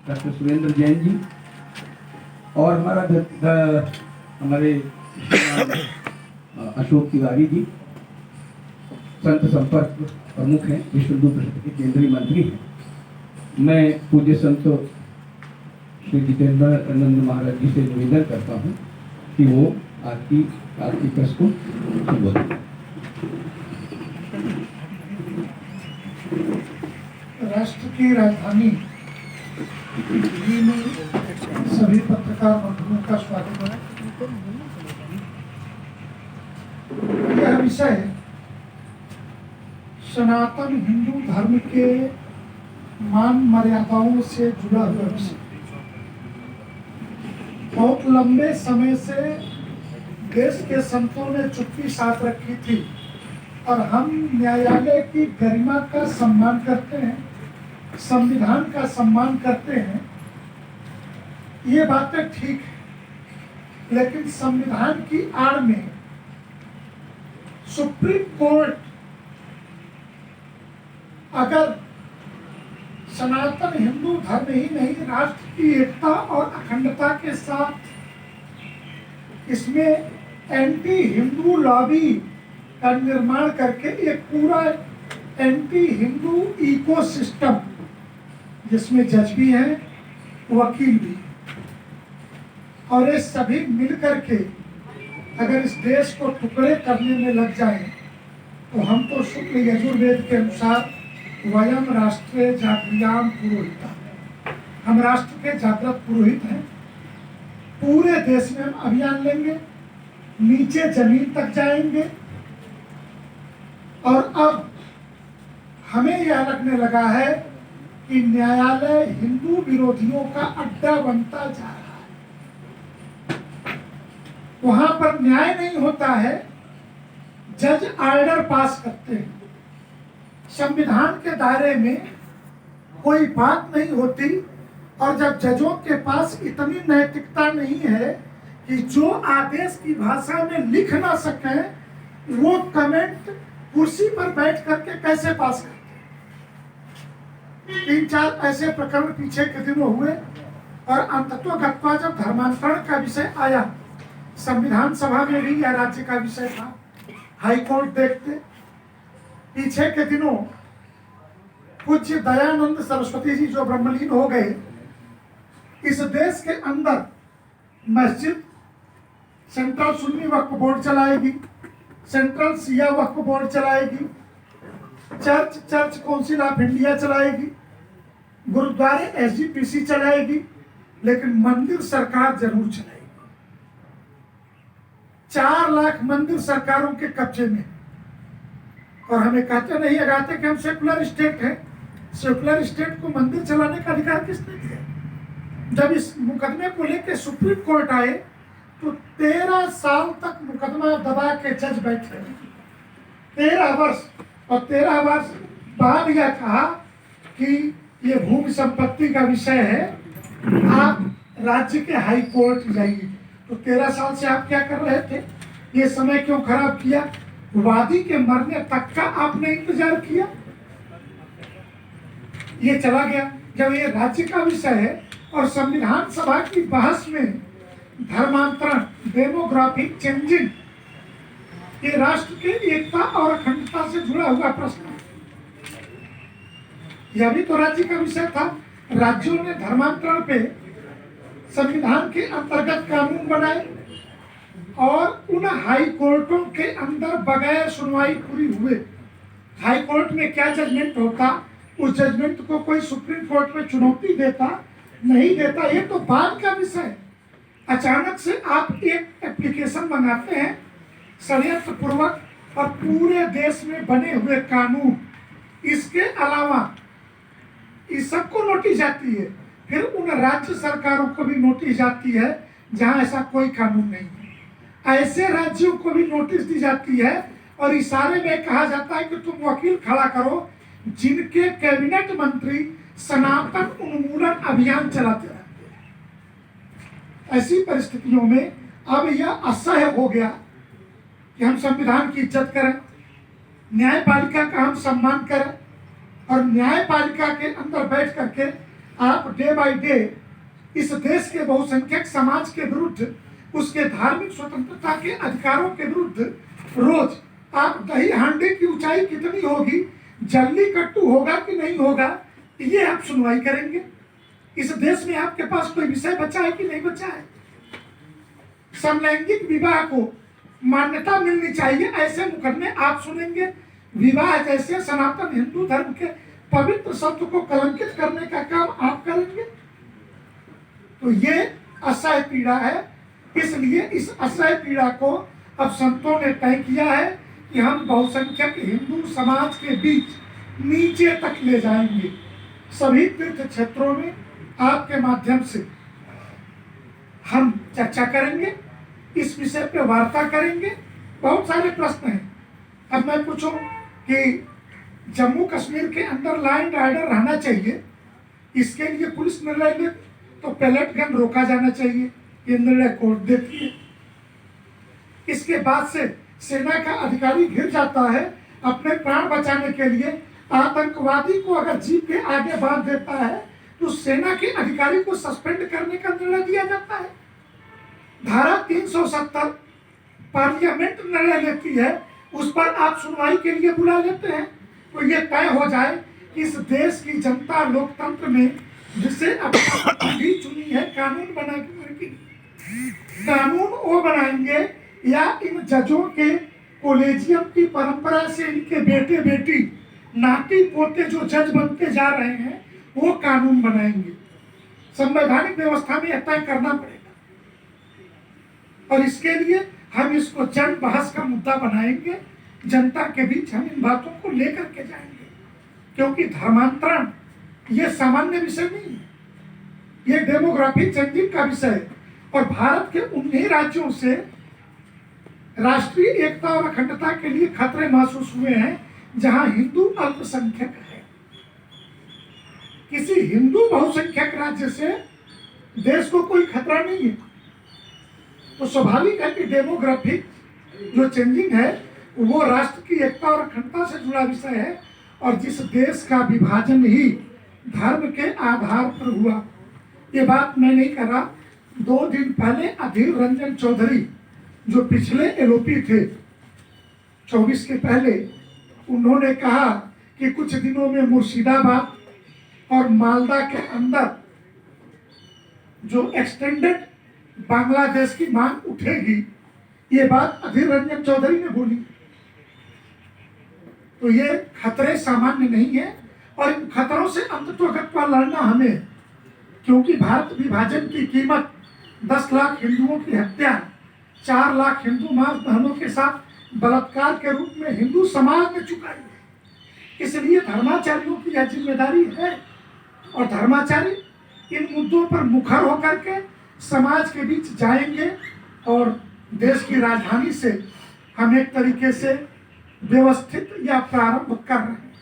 Doctor Surendra Jain ji और हमारे अशोक तिवारी जी संत संपर्क प्रमुख हैं, विश्व हिंदू परिषद के केंद्रीय मंत्री हैं। मैं पूज्य संत श्री जितेंद्र आनंद महाराज जी से निवेदन करता हूँ कि वो आपकी प्रेस को संबोधित। राष्ट्र की राजधानी दिल्ली में सभी पत्रकार बंधुओं का स्वागत है। यह विषय सनातन हिंदू धर्म के मान मर्यादाओं से जुड़ा हुआ विषय। बहुत लंबे समय से देश के संतों ने चुप्पी साध रखी थी और हम न्यायालय की गरिमा का सम्मान करते हैं, संविधान का सम्मान करते हैं। ये बातें ठीक है, लेकिन संविधान की आड़ में सुप्रीम कोर्ट अगर सनातन हिंदू धर्म ही नहीं, राष्ट्र की एकता और अखंडता के साथ इसमें एंटी हिंदू लॉबी का निर्माण करके एक पूरा एंटी हिंदू इकोसिस्टम, जिसमें जज भी हैं, वकील भी, और ये सभी मिलकर के अगर इस देश को टुकड़े करने में लग जाएं, तो हम तो शुक्ल यजुर्वेद के अनुसार वयम राष्ट्रे जागृयाम पुरोहिता, हम राष्ट्र के जागृत पुरोहित हैं। पूरे देश में हम अभियान लेंगे, नीचे जमीन तक जाएंगे। और अब हमें यह लगने लगा है कि न्यायालय हिंदू विरोधियों का अड्डा बनता जा रहा है। वहां पर न्याय नहीं होता है, जज ऑर्डर पास करते हैं। संविधान के दायरे में कोई बात नहीं होती, और जब जजों के पास इतनी नैतिकता नहीं है कि जो आदेश की भाषा में लिख ना सके, वो कमेंट कुर्सी पर बैठ करके कैसे पास करते। 3-4 ऐसे प्रकरण पीछे के दिनों हुए, और अंततोगत्वा जब धर्मांतरण का विषय आया, संविधान सभा में भी यह राज्य का विषय था, हाईकोर्ट देखते। पीछे के दिनों पूज्य दयानंद सरस्वती जी जो ब्रह्मलीन हो गए, इस देश के अंदर मस्जिद सेंट्रल सुन्नी वक्फ बोर्ड चलाएगी, सेंट्रल शिया वक्फ बोर्ड चलाएगी, चर्च काउंसिल ऑफ इंडिया चलाएगी, गुरुद्वारे एसजीपीसी चलाएगी, लेकिन मंदिर सरकार जरूर चलाएगी। 4 लाख मंदिर सरकारों के कब्जे में। और हमें कहते नहीं लगाते कि हम सेकुलर स्टेट हैं। सेकुलर स्टेट को मंदिर चलाने का अधिकार किसने दिया? जब इस मुकदमे को लेकर सुप्रीम कोर्ट आए, तो 13 साल तक मुकदमा दबा के जज बैठे, 13 वर्ष, और 13 वर्ष बाद यह कहा कि ये भूमि संपत्ति का विषय है, आप राज्य के हाई कोर्ट जाइए। तो 13 साल से आप क्या कर रहे थे? ये समय क्यों खराब किया? वादी के मरने तक का आपने इंतजार किया। ये चला गया। जब ये राज्य का विषय है और संविधान सभा की बहस में धर्मांतरण, डेमोग्राफिक चेंजिंग, ये राष्ट्र के एकता और अखंडता से जुड़ा हुआ प्रश्न है। यह भी तो राज्य का विषय था। राज्यों ने धर्मांतरण पे संविधान के अंतर्गत कानून बनाए, और उन हाई कोर्टों के अंदर बगैर सुनवाई पूरी हुए, हाई कोर्ट में क्या जजमेंट होता, उस जजमेंट को कोई सुप्रीम कोर्ट में चुनौती देता नहीं देता, ये तो बाद का विषय है। अचानक से आप एक एप्लीकेशन मंगाते हैं षड्यंत्र पूर्वक, और पूरे देश में बने हुए कानून, इसके अलावा इस सबको नोटिस जाती है। फिर उन राज्य सरकारों को भी नोटिस जाती है जहां ऐसा कोई कानून नहीं है। ऐसे राज्यों को भी नोटिस दी जाती है, और इशारे में कहा जाता है कि तुम वकील खड़ा करो जिनके कैबिनेट मंत्री सनातन उन्मूलन अभियान चलाते रहते हैं। ऐसी परिस्थितियों में अब यह असह्य हो गया कि हम संविधान की इज्जत करें, न्यायपालिका का हम सम्मान करें, और न्यायपालिका के अंदर बैठ करके आप डे बाय डे इस देश के बहुसंख्यक समाज के विरुद्ध, उसके धार्मिक स्वतंत्रता के अधिकारों के विरुद्ध रोज आप दही हांडे की ऊंचाई कितनी होगी, जल्लीकट्टू होगा कि नहीं होगा, ये आप सुनवाई करेंगे। इस देश में आपके पास कोई विषय बचा है कि नहीं बचा है? समलैंगिक विवाह को मान्यता मिलनी चाहिए, ऐसे मुकदमे आप सुनेंगे। विवाह जैसे सनातन हिंदू धर्म के पवित्र शब्द को कलंकित करने का काम आप करेंगे। तो ये असह्य पीड़ा है। इसलिए इस असह्य पीड़ा को अब संतों ने तय किया है कि हम बहुसंख्यक हिंदू समाज के बीच नीचे तक ले जाएंगे। सभी तीर्थ क्षेत्रों में आपके माध्यम से हम चर्चा करेंगे, इस विषय पे वार्ता करेंगे। बहुत सारे प्रश्न हैं। अब मैं पूछूं कि जम्मू कश्मीर के अंदर लॉ एंड ऑर्डर रहना चाहिए, इसके लिए पुलिस निर्णय ले तो पैलेट गन रोका जाना चाहिए, ये निर्णय कोर्ट देती है। इसके बाद से सेना का अधिकारी घिर जाता है अपने प्राण बचाने के लिए, आतंकवादी को अगर जीप के आगे बांध देता है तो सेना के अधिकारी को सस्पेंड करने का निर्णय दिया जाता है। धारा 370 पार्लियामेंट निर्णय लेती है, उस पर आप सुनवाई के लिए बुला लेते हैं। तो ये तय हो जाए कि इस देश की जनता लोकतंत्र में जिसे अपनी चुनी है कानून बना के, कानून वो बनाएंगे या इन जजों के कॉलेजियम की परंपरा से इनके बेटे बेटी नाती पोते जो जज बनते जा रहे हैं वो कानून बनाएंगे। संवैधानिक व्यवस्था में यह तय करना पड़ेगा और इसके लिए हम इसको जन बहस का मुद्दा बनाएंगे। जनता के बीच हम इन बातों को लेकर के जाएंगे, क्योंकि धर्मांतरण ये सामान्य विषय नहीं है, ये डेमोग्राफिक चेंजिंग का विषय है। और भारत के उन्हीं राज्यों से राष्ट्रीय एकता और अखंडता के लिए खतरे महसूस हुए हैं जहां हिंदू अल्पसंख्यक है। किसी हिंदू बहुसंख्यक राज्य से देश को कोई खतरा नहीं है। तो स्वाभाविक है कि डेमोग्राफिक जो चेंजिंग है वो राष्ट्र की एकता और अखंडता से जुड़ा विषय है। और जिस देश का विभाजन ही धर्म के आधार पर हुआ, ये बात मैं नहीं कर रहा। 2 दिन पहले अधीर रंजन चौधरी जो पिछले एलओपी थे 24 के पहले, उन्होंने कहा कि कुछ दिनों में मुर्शिदाबाद और मालदा के अंदर जो एक्सटेंडेड बांग्लादेश की मांग उठेगी। ये बात अधीर रंजन चौधरी ने बोली। तो ये खतरे सामान्य नहीं है और इन खतरों से अंततोगत्वा लड़ना हमें, क्योंकि भारत विभाजन की कीमत 10 लाख हिंदुओं की हत्या, 4 लाख हिंदू मां बहनों के साथ बलात्कार के रूप में हिंदू समाज ने चुकाई है। इसलिए धर्माचार्यों की यह जिम्मेदारी है और धर्माचार्य इन मुद्दों पर मुखर होकर के समाज के बीच जाएंगे और देश की राजधानी से हम एक तरीके से व्यवस्थित या प्रारंभ कर रहे हैं।